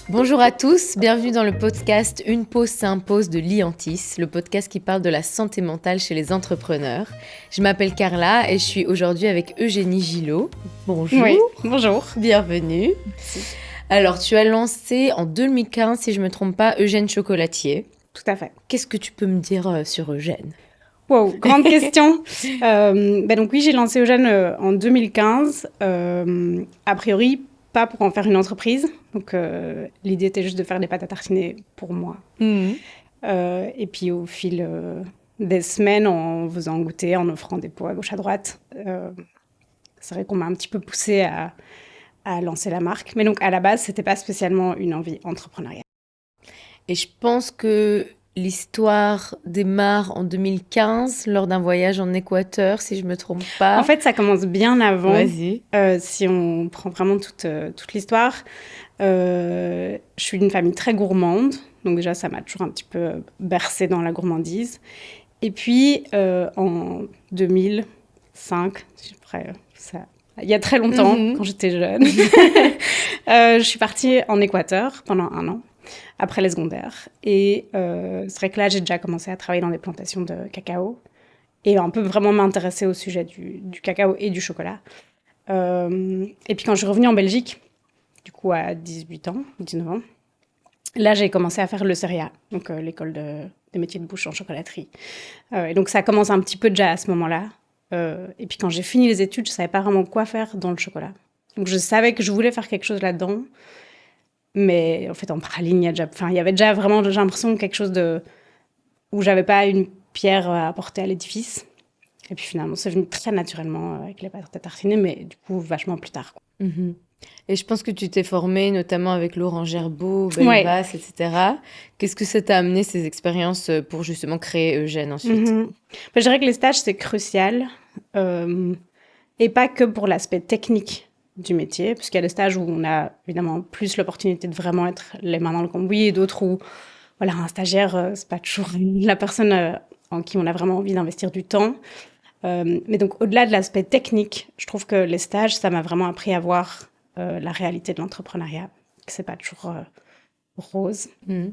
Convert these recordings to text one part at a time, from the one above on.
Bonjour à tous, bienvenue dans le podcast Une pause s'impose de Liantis, le podcast qui parle de la santé mentale chez les entrepreneurs. Je m'appelle Carla et je suis aujourd'hui avec Eugénie Gillot. Bonjour. Oui, bonjour. Bienvenue. Merci. Alors, tu as lancé en 2015, si je ne me trompe pas, Eugène Chocolatier. Tout à fait. Qu'est-ce que tu peux me dire sur Eugène ? Wow, grande question. Donc oui, j'ai lancé Eugène en 2015. A priori, pas pour en faire une entreprise. Donc l'idée était juste de faire des pâtes à tartiner pour moi. Et puis au fil des semaines, en faisant goûter, en offrant des pots à gauche à droite, c'est vrai qu'on m'a un petit peu poussée à lancer la marque. Mais donc à la base, c'était pas spécialement une envie entrepreneuriale. Et je pense que l'histoire démarre en 2015 lors d'un voyage en Équateur, si je ne me trompe pas. En fait, ça commence bien avant. Vas-y. Si on prend vraiment toute l'histoire, je suis d'une famille très gourmande. Donc déjà, ça m'a toujours un petit peu bercée dans la gourmandise. Et puis, en 2005, il y a très longtemps, quand j'étais jeune, je suis partie en Équateur pendant 1 an, après les secondaires. Et c'est vrai que là, j'ai déjà commencé à travailler dans des plantations de cacao et un peu vraiment m'intéresser au sujet du cacao et du chocolat. Et puis quand je suis revenue en Belgique, du coup à 18 ans, 19 ans, là j'ai commencé à faire le CERIA, donc l'école des métiers de bouche en chocolaterie. Et donc ça commence un petit peu déjà à ce moment-là. Et puis quand j'ai fini les études, je ne savais pas vraiment quoi faire dans le chocolat. Donc je savais que je voulais faire quelque chose là-dedans. Mais en fait, en praline, il y avait déjà vraiment, j'ai l'impression, quelque chose où j'avais pas une pierre à apporter à l'édifice. Et puis finalement, c'est venu très naturellement avec les pâtes à tartiner, mais du coup, vachement plus tard, quoi. Et je pense que tu t'es formée notamment avec Laurent Gerbeau, Belvas, etc. Qu'est-ce que ça t'a amené, ces expériences, pour justement créer Eugène ensuite ? Je dirais que les stages, c'est crucial. Et pas que pour l'aspect technique du métier, parce qu'il y a des stages où on a évidemment plus l'opportunité de vraiment être les mains dans le cambouis, et d'autres où voilà, un stagiaire, c'est pas toujours la personne en qui on a vraiment envie d'investir du temps. Mais donc, au-delà de l'aspect technique, je trouve que les stages, ça m'a vraiment appris à voir la réalité de l'entrepreneuriat, que c'est pas toujours rose.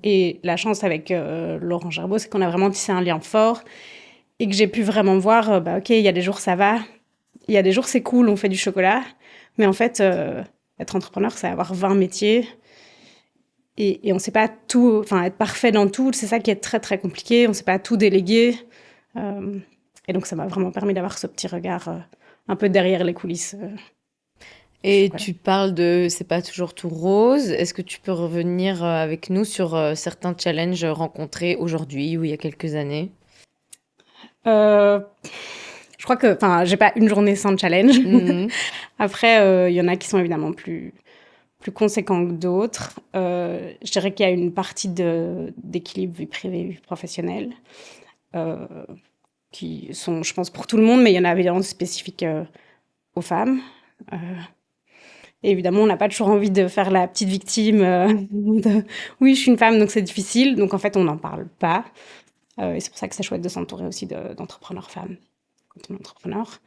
Et la chance avec Laurent Gerbeau, c'est qu'on a vraiment tissé un lien fort et que j'ai pu vraiment voir, OK, il y a des jours, ça va. Il y a des jours, c'est cool, on fait du chocolat. Mais en fait, être entrepreneur, c'est avoir 20 métiers. Et on ne sait pas tout, enfin, être parfait dans tout, c'est ça qui est très, très compliqué. On ne sait pas tout déléguer. Et donc, ça m'a vraiment permis d'avoir ce petit regard un peu derrière les coulisses. Et tu parles de c'est pas toujours tout rose. Est-ce que tu peux revenir avec nous sur certains challenges rencontrés aujourd'hui ou il y a quelques années ? Je crois que, j'ai pas une journée sans challenge. Après, il y en a qui sont évidemment plus conséquents que d'autres. Je dirais qu'il y a une partie d'équilibre vie privée, vie professionnelle, qui sont, je pense, pour tout le monde, mais il y en a évidemment spécifiques aux femmes. Et évidemment, on n'a pas toujours envie de faire la petite victime oui, je suis une femme, donc c'est difficile. Donc en fait, on n'en parle pas. Et c'est pour ça que c'est chouette de s'entourer aussi d'entrepreneurs femmes quand on est entrepreneur.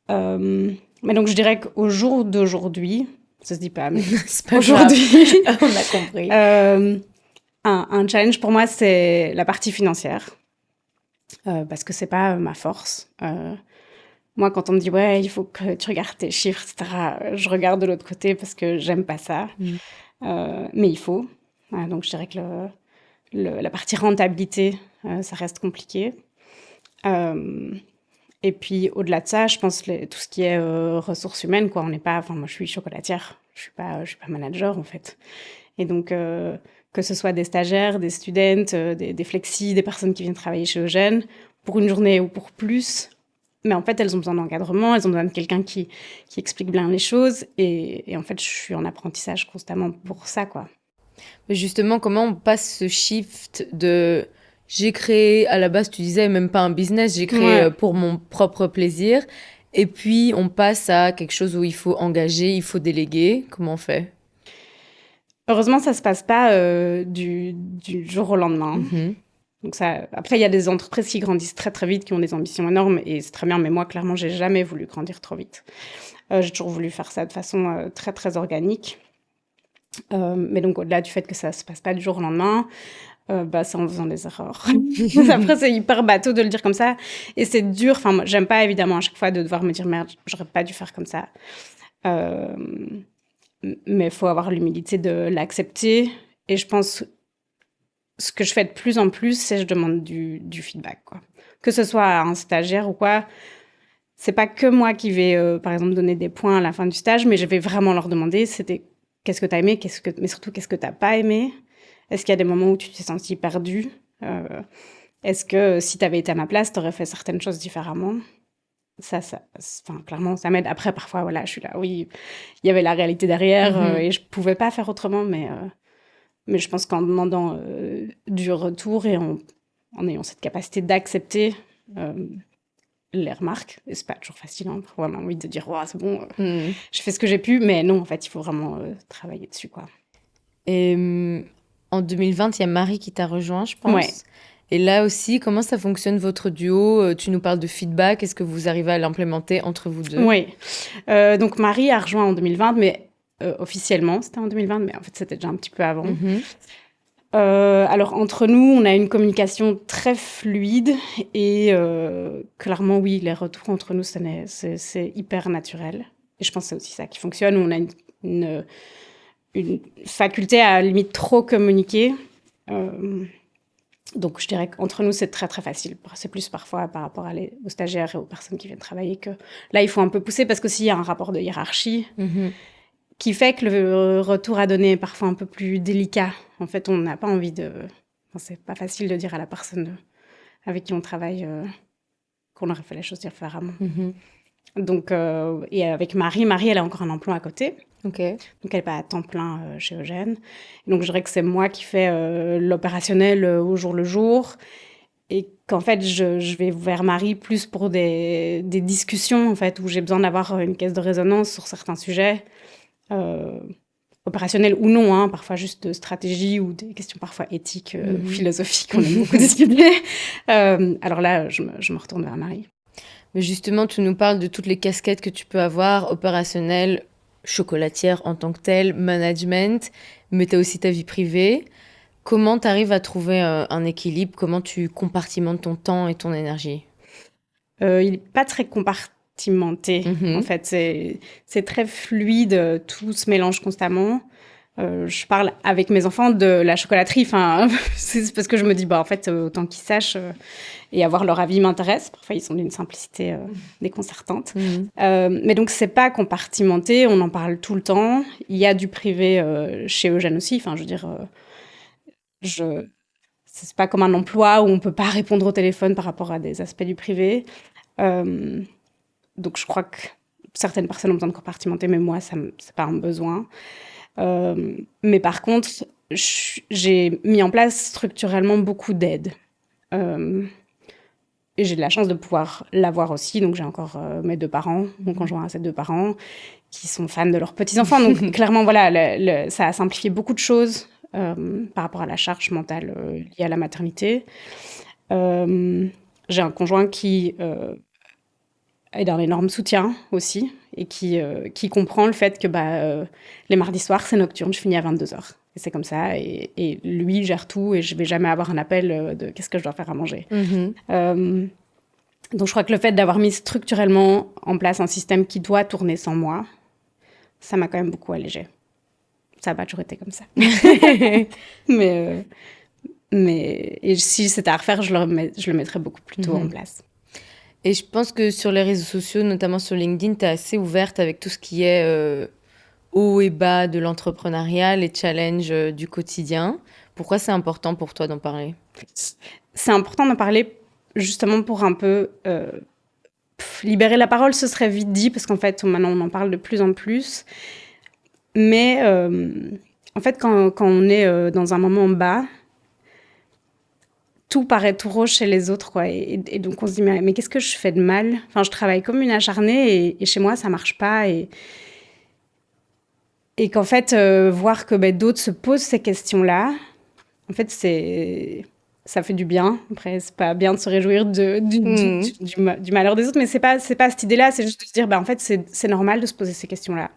Mais donc je dirais qu'au jour d'aujourd'hui, ça se dit pas, mais C'est pas aujourd'hui, grave. On a compris. un challenge pour moi, c'est la partie financière. Parce que c'est pas ma force. Moi, quand on me dit « ouais, il faut que tu regardes tes chiffres, etc. », je regarde de l'autre côté parce que j'aime pas ça. Mais il faut. Donc, je dirais que la partie rentabilité, ça reste compliqué. Et puis, au-delà de ça, je pense tout ce qui est ressources humaines, quoi. On n'est pas... Enfin, moi, je suis chocolatière. Je suis pas manager, en fait. Et donc, que ce soit des stagiaires, des students, des flexis, des personnes qui viennent travailler chez Eugène, pour une journée ou pour plus... Mais en fait, elles ont besoin d'encadrement, elles ont besoin de quelqu'un qui explique bien les choses. Et en fait, je suis en apprentissage constamment pour ça, quoi. Mais justement, comment on passe ce shift de... J'ai créé, à la base, tu disais, même pas un business, j'ai créé pour mon propre plaisir. Et puis, on passe à quelque chose où il faut engager, il faut déléguer. Comment on fait ? Heureusement, ça se passe pas du jour au lendemain. Donc ça, après, il y a des entreprises qui grandissent très, très vite, qui ont des ambitions énormes, et c'est très bien. Mais moi, clairement, j'ai jamais voulu grandir trop vite. J'ai toujours voulu faire ça de façon très, très organique. Mais donc, au-delà du fait que ça ne se passe pas du jour au lendemain, c'est en faisant des erreurs. Après, c'est hyper bateau de le dire comme ça. Et c'est dur. Enfin, moi, j'aime pas, évidemment, à chaque fois de devoir me dire « Merde, j'aurais pas dû faire comme ça. » Mais il faut avoir l'humilité de l'accepter. Et je pense, ce que je fais de plus en plus, c'est que je demande du feedback, quoi. Que ce soit à un stagiaire ou quoi. C'est pas que moi qui vais, par exemple, donner des points à la fin du stage, mais je vais vraiment leur demander, qu'est-ce que tu as aimé, mais surtout, qu'est-ce que tu n'as pas aimé? Est-ce qu'il y a des moments où tu t'es senti perdu? Est-ce que si tu avais été à ma place, tu aurais fait certaines choses différemment? Clairement, ça m'aide. Après, parfois, voilà, je suis là, oui, il y avait la réalité derrière et je pouvais pas faire autrement, mais je pense qu'en demandant du retour et en ayant cette capacité d'accepter les remarques, et c'est pas toujours facile, hein, parfois on a envie de dire oh, c'est bon, je fais ce que j'ai pu, mais non, en fait, il faut vraiment travailler dessus, quoi. Et en 2020, il y a Marie qui t'a rejoint, je pense. Ouais. Et là aussi, comment ça fonctionne votre duo? Tu nous parles de feedback, est-ce que vous arrivez à l'implémenter entre vous deux? Oui, donc Marie a rejoint en 2020, mais officiellement, c'était en 2020, mais en fait, c'était déjà un petit peu avant. Alors, entre nous, on a une communication très fluide et clairement, oui, les retours entre nous, c'est hyper naturel. Et je pense que c'est aussi ça qui fonctionne. On a une faculté à, limite, trop communiquer. Donc, je dirais qu'entre nous, c'est très, très facile. C'est plus parfois par rapport aux stagiaires et aux personnes qui viennent travailler que là, il faut un peu pousser parce qu'aussi, il y a un rapport de hiérarchie qui fait que le retour à donner est parfois un peu plus délicat. En fait, on n'a pas envie de... Enfin, c'est pas facile de dire à la personne avec qui on travaille qu'on aurait fait les choses différemment. Donc, et avec Marie, elle a encore un emploi à côté. Okay. Donc, elle n'est pas à temps plein chez Eugène. Et donc, je dirais que c'est moi qui fais l'opérationnel au jour le jour. Et qu'en fait, je vais vers Marie plus pour des discussions, en fait, où j'ai besoin d'avoir une caisse de résonance sur certains sujets. Opérationnel ou non, hein, parfois juste de stratégie ou des questions parfois éthiques, philosophiques, on aime beaucoup discuter. Alors là, je me retourne vers Marie. Mais justement, tu nous parles de toutes les casquettes que tu peux avoir, opérationnelle, chocolatière en tant que telle, management, mais tu as aussi ta vie privée. Comment tu arrives à trouver un équilibre? Comment tu compartimentes ton temps et ton énergie? Il n'est pas très compartimenté. En fait, c'est très fluide, tout se mélange constamment. Je parle avec mes enfants de la chocolaterie, c'est parce que je me dis, en fait, autant qu'ils sachent et avoir leur avis m'intéresse. Parfois, ils sont d'une simplicité déconcertante. Mais donc, c'est pas compartimenté, on en parle tout le temps. Il y a du privé chez Eugène aussi, je veux dire, c'est pas comme un emploi où on peut pas répondre au téléphone par rapport à des aspects du privé. Donc, je crois que certaines personnes ont besoin de compartimenter, mais moi, c'est pas un besoin. Mais par contre, j'ai mis en place structurellement beaucoup d'aide. Et j'ai de la chance de pouvoir l'avoir aussi. Donc, j'ai encore mes 2 parents, mon conjoint a ses 2 parents, qui sont fans de leurs petits-enfants. Donc, clairement, voilà, ça a simplifié beaucoup de choses par rapport à la charge mentale liée à la maternité. J'ai un conjoint qui... est d'un énorme soutien aussi et qui comprend le fait que les mardis soirs, c'est nocturne, je finis à 22h. Et c'est comme ça. Et lui gère tout et je ne vais jamais avoir un appel de qu'est-ce que je dois faire à manger. Donc, je crois que le fait d'avoir mis structurellement en place un système qui doit tourner sans moi, ça m'a quand même beaucoup allégée. Ça n'a pas toujours été comme ça. mais et si c'était à refaire, je le mettrais beaucoup plus tôt en place. Et je pense que sur les réseaux sociaux, notamment sur LinkedIn, tu es assez ouverte avec tout ce qui est haut et bas de l'entrepreneuriat, les challenges du quotidien. Pourquoi c'est important pour toi d'en parler? C'est important d'en parler justement pour un peu libérer la parole, ce serait vite dit, parce qu'en fait, maintenant, on en parle de plus en plus. Mais en fait, quand on est dans un moment bas, tout paraît tout rose chez les autres, quoi. Et donc, on se dit, mais qu'est-ce que je fais de mal? Je travaille comme une acharnée et chez moi, ça marche pas. Et qu'en fait, voir que d'autres se posent ces questions-là, en fait, ça fait du bien. Après, c'est pas bien de se réjouir du malheur des autres, mais c'est pas cette idée-là. C'est juste de se dire, en fait, c'est normal de se poser ces questions-là.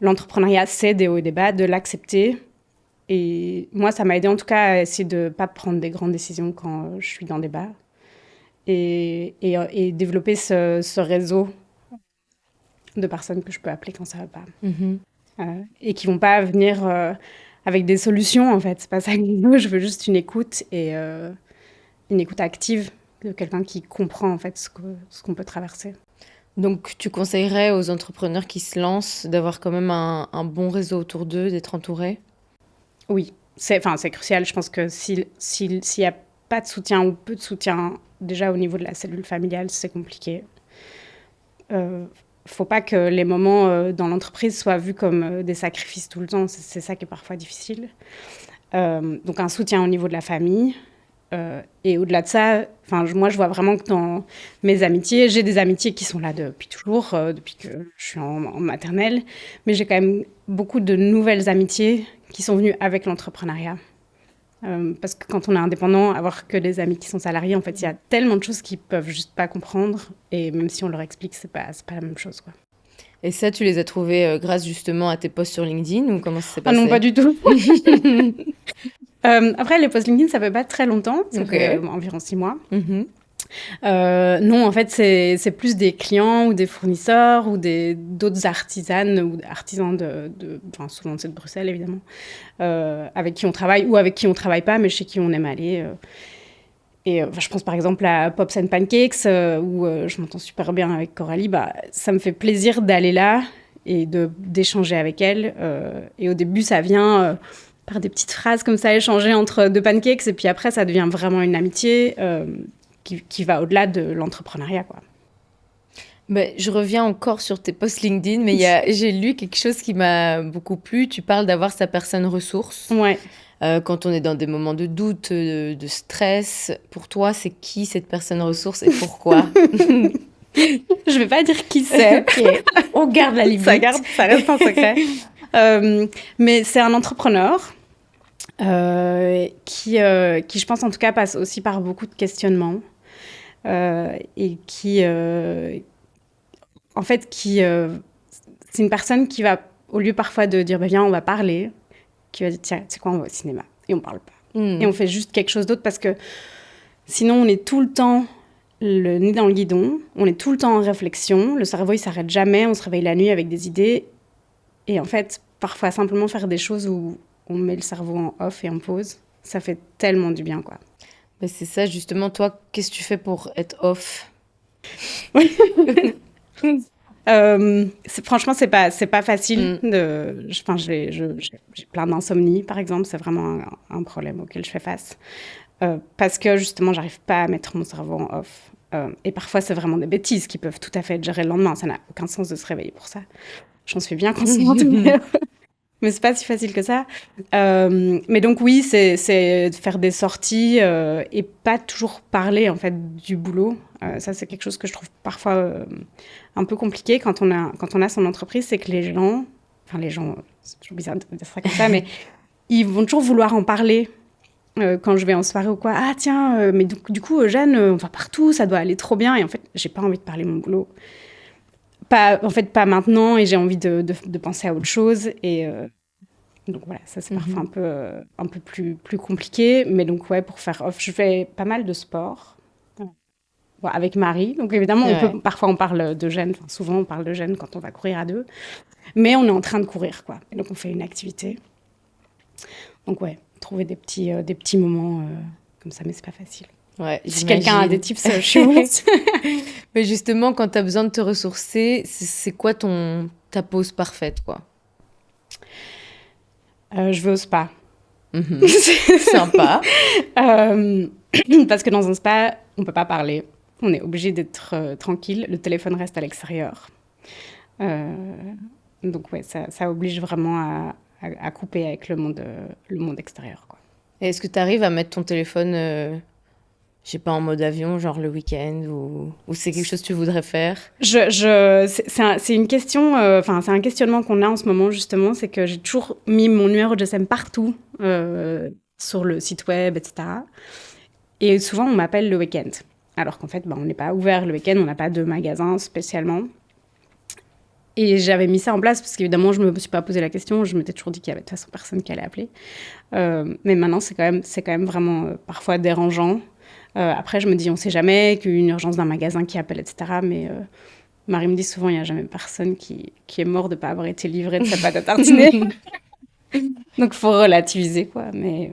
l'entrepreneuriat, c'est des hauts et des bas, de l'accepter. Et moi, ça m'a aidé en tout cas à essayer de ne pas prendre des grandes décisions quand je suis dans des bas. Et développer ce réseau de personnes que je peux appeler quand ça ne va pas. Et qui ne vont pas venir avec des solutions, en fait. C'est pas ça que je veux juste une écoute et une écoute active de quelqu'un qui comprend, en fait, ce qu'on peut traverser. Donc, tu conseillerais aux entrepreneurs qui se lancent d'avoir quand même un bon réseau autour d'eux, d'être entourés? Oui, c'est crucial. Je pense que s'il y a pas de soutien ou peu de soutien, déjà au niveau de la cellule familiale, c'est compliqué. Faut pas que les moments dans l'entreprise soient vus comme des sacrifices tout le temps. C'est ça qui est parfois difficile. Donc un soutien au niveau de la famille. Et au-delà de ça, moi je vois vraiment que dans mes amitiés, j'ai des amitiés qui sont là depuis toujours, depuis que je suis en maternelle, mais j'ai quand même beaucoup de nouvelles amitiés qui sont venues avec l'entrepreneuriat. Parce que quand on est indépendant, avoir que des amis qui sont salariés, en fait, il y a tellement de choses qu'ils peuvent juste pas comprendre, et même si on leur explique, c'est pas la même chose, quoi. Et ça, tu les as trouvés grâce justement à tes posts sur LinkedIn ou comment ça s'est Ah passé? non, pas du tout. Après, les posts LinkedIn, ça fait pas très longtemps, ça fait environ 6 mois. Non, en fait, c'est plus des clients ou des fournisseurs ou d'autres artisanes ou artisans souvent c'est de Bruxelles, évidemment, avec qui on travaille ou avec qui on travaille pas, mais chez qui on aime aller. Et je pense par exemple à Pops and Pancakes, où je m'entends super bien avec Coralie. Ça me fait plaisir d'aller là et d'échanger avec elle. Et au début, ça vient par des petites phrases comme ça, échangées entre deux pancakes. Et puis après, ça devient vraiment une amitié qui va au-delà de l'entrepreneuriat, quoi. Je reviens encore sur tes posts LinkedIn, mais j'ai lu quelque chose qui m'a beaucoup plu. Tu parles d'avoir sa personne ressource. Ouais. Quand on est dans des moments de doute, de stress, pour toi, c'est qui cette personne ressource et pourquoi? Je vais pas dire qui c'est. Okay. On garde la limite. Ça reste un secret. Mais c'est un entrepreneur qui, je pense en tout cas, passe aussi par beaucoup de questionnements et qui, en fait, c'est une personne qui va, au lieu parfois de dire viens, on va parler, qui va dire tiens, c'est quoi, on va au cinéma et on parle pas. Et on fait juste quelque chose d'autre parce que sinon on est tout le temps le nez dans le guidon, on est tout le temps en réflexion, le cerveau il s'arrête jamais, on se réveille la nuit avec des idées et en fait parfois simplement faire des choses où on met le cerveau en off et en pause, ça fait tellement du bien, quoi. C'est ça justement, toi, qu'est-ce que tu fais pour être off? Franchement, c'est pas facile. J'ai plein d'insomnie, par exemple. C'est vraiment un problème auquel je fais face. Parce que, justement, j'arrive pas à mettre mon cerveau en off. Et parfois, c'est vraiment des bêtises qui peuvent tout à fait être gérées le lendemain. Ça n'a aucun sens de se réveiller pour ça. J'en suis bien consciente. Mais c'est pas si facile que ça. Mais donc, oui, c'est de faire des sorties et pas toujours parler, en fait, du boulot. Ça, c'est quelque chose que je trouve parfois un peu compliqué quand on a son entreprise, c'est que les gens, c'est toujours bizarre de dire ça comme ça, mais ils vont toujours vouloir en parler quand je vais en soirée ou quoi. Ah tiens, mais du coup, Jeanne, on va partout, ça doit aller trop bien. Et en fait, j'ai pas envie de parler de mon boulot. Pas maintenant, et j'ai envie de penser à autre chose. Et donc voilà, ça c'est parfois un peu plus compliqué. Mais donc ouais, pour faire off, je fais pas mal de sport. Avec Marie. Donc évidemment, parfois on parle de Jeanne, souvent on parle de Jeanne quand on va courir à deux, mais on est en train de courir, quoi. Et donc on fait une activité. Donc ouais, trouver des petits moments comme ça, mais c'est pas facile. Ouais, si quelqu'un a des tips, je suis ouverte. Mais justement, quand tu as besoin de te ressourcer, c'est quoi ta pause parfaite, quoi? Je vais au spa. Sympa. Parce que dans un spa, on peut pas parler. On est obligé d'être tranquille. Le téléphone reste à l'extérieur. Donc ouais, ça oblige vraiment à couper avec le monde extérieur, quoi. Et est-ce que tu arrives à mettre ton téléphone, je sais pas, en mode avion, genre le week-end, ou c'est quelque chose que tu voudrais faire? C'est une question, c'est un questionnement qu'on a en ce moment, justement, c'est que j'ai toujours mis mon numéro de GSM partout, sur le site web, etc. Et souvent, on m'appelle le week-end. Alors qu'en fait, on n'est pas ouvert le week-end, on n'a pas de magasin spécialement. Et j'avais mis ça en place parce qu'évidemment, je ne me suis pas posé la question. Je m'étais toujours dit qu'il y avait de toute façon personne qui allait appeler. Mais maintenant, c'est quand même vraiment parfois dérangeant. Après, je me dis, on ne sait jamais qu'une urgence d'un magasin qui appelle, etc. Mais Marie me dit souvent, il n'y a jamais personne qui est mort de ne pas avoir été livré de sa pâte à tartiner. Donc, il faut relativiser, quoi. Mais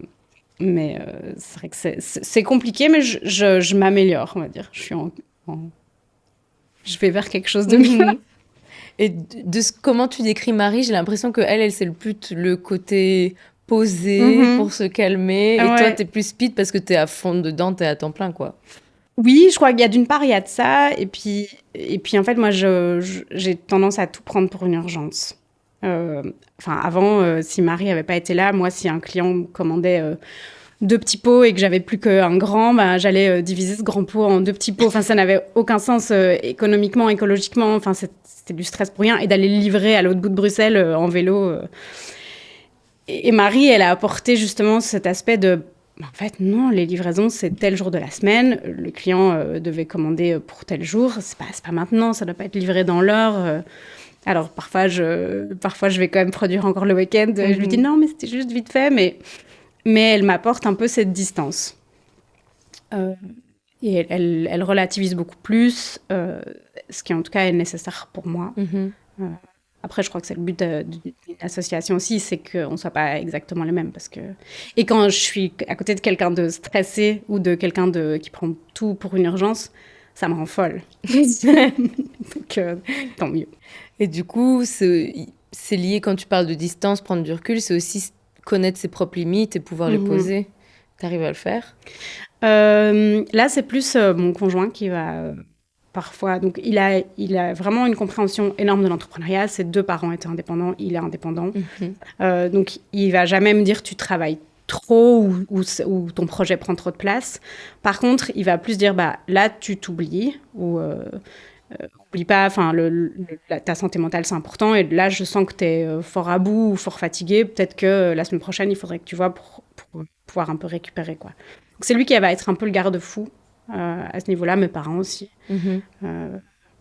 c'est vrai que c'est compliqué, mais je m'améliore, on va dire. Je vais vers quelque chose de mieux. Et comment tu décris Marie, j'ai l'impression qu'elle, c'est le côté posé pour se calmer. Et toi, t'es plus speed parce que t'es à fond dedans, t'es à temps plein, quoi. Oui, je crois qu'il y a d'une part, il y a de ça. Et puis en fait, moi, j'ai tendance à tout prendre pour une urgence. Avant, si Marie n'avait pas été là, moi, si un client me commandait 2 petits pots et que j'avais plus qu'un grand, j'allais diviser ce grand pot en 2 petits pots. Enfin, ça n'avait aucun sens économiquement, écologiquement. Enfin, c'était du stress pour rien. Et d'aller le livrer à l'autre bout de Bruxelles en vélo. Et Marie, elle a apporté justement cet aspect de... En fait, non, les livraisons, c'est tel jour de la semaine. Le client devait commander pour tel jour. C'est pas maintenant, ça ne doit pas être livré dans l'heure. Alors, parfois, je vais quand même produire encore le week-end. Je lui dis non, mais c'était juste vite fait. Mais elle m'apporte un peu cette distance. Et elle relativise beaucoup plus, ce qui en tout cas est nécessaire pour moi. Après, je crois que c'est le but d'une association aussi, c'est qu'on ne soit pas exactement les mêmes. Et quand je suis à côté de quelqu'un de stressé ou de quelqu'un qui prend tout pour une urgence, ça me rend folle. Donc, tant mieux. Et du coup, c'est lié quand tu parles de distance, prendre du recul, c'est aussi connaître ses propres limites et pouvoir les poser. Tu arrives à le faire? Là, c'est plus mon conjoint qui va... Parfois, donc il a vraiment une compréhension énorme de l'entrepreneuriat. Ses 2 parents étaient indépendants, il est indépendant. Donc il va jamais me dire tu travailles trop ou ton projet prend trop de place. Par contre, il va plus dire là tu t'oublies ou oublie pas. Enfin, ta santé mentale c'est important et là je sens que tu es fort à bout ou fort fatigué. Peut-être que la semaine prochaine il faudrait que tu vois pour pouvoir un peu récupérer, quoi. Donc c'est lui qui va être un peu le garde-fou. À ce niveau-là, mes parents aussi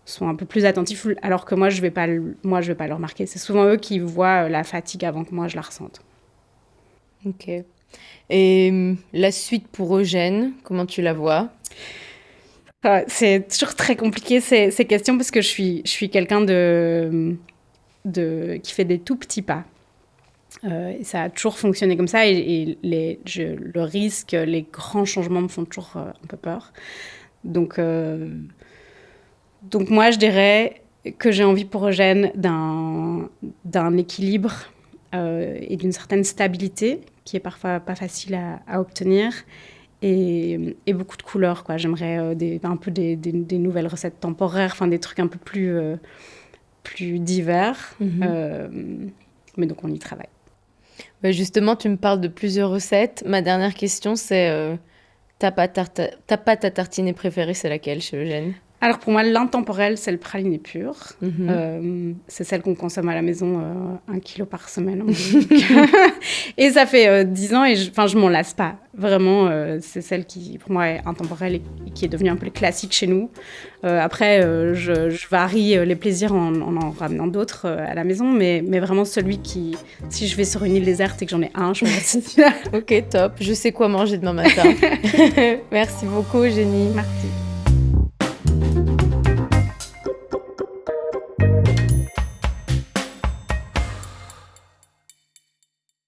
sont un peu plus attentifs, alors que moi, je vais pas le remarquer. C'est souvent eux qui voient la fatigue avant que moi, je la ressente. Ok. Et la suite pour Eugène, comment tu la vois? C'est toujours très compliqué ces questions parce que je suis quelqu'un qui fait des tout petits pas. Et ça a toujours fonctionné comme ça et le risque, les grands changements me font toujours un peu peur. Donc moi, je dirais que j'ai envie pour Eugène d'un équilibre et d'une certaine stabilité qui est parfois pas facile à obtenir et beaucoup de couleurs, quoi. J'aimerais un peu des nouvelles recettes temporaires, enfin des trucs un peu plus divers. Mais donc on y travaille. Justement, tu me parles de plusieurs recettes. Ma dernière question, c'est ta pâte à tartiner préférée, c'est laquelle chez Eugène? Alors pour moi, l'intemporel, c'est le praliné pur. C'est celle qu'on consomme à la maison 1 kilo par semaine. Et ça fait 10 ans et je m'en lasse pas. Vraiment, c'est celle qui, pour moi, est intemporelle et qui est devenue un peu le classique chez nous. Après, je varie les plaisirs en ramenant d'autres à la maison, mais vraiment celui qui, si je vais sur une île déserte et que j'en ai un, je choisis celui-là. Ok, top. Je sais quoi manger demain matin. Merci beaucoup, Eugénie. Merci.